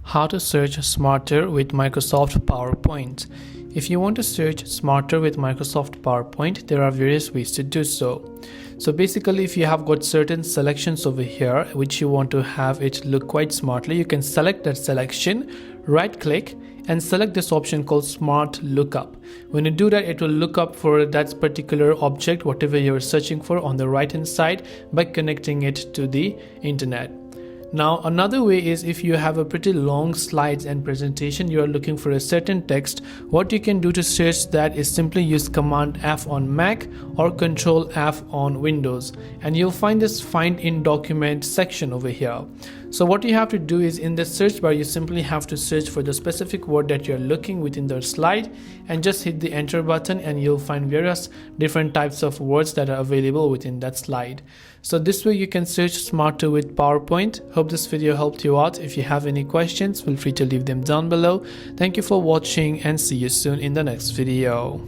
How to search smarter with Microsoft PowerPoint. If you want to search smarter with Microsoft PowerPoint, there are various ways to do so. So basically, if you have got certain selections over here which you want to have it look quite smartly, you can select that selection, right click and select this option called Smart Lookup. When you do that, it will look up for that particular object, whatever you're searching for, on the right hand side by connecting it to the internet. Now another way is if you have a pretty long slides and presentation, you are looking for a certain text, what you can do to search that is simply use Command F on Mac or Control F on Windows, and you'll find this Find in Document section over here. So what you have to do is in the search bar, you simply have to search for the specific word that you're looking within the slide and just hit the enter button, and you'll find various different types of words that are available within that slide. So this way you can search smarter with PowerPoint. Hope this video helped you out. If you have any questions, feel free to leave them down below. Thank you for watching and see you soon in the next video.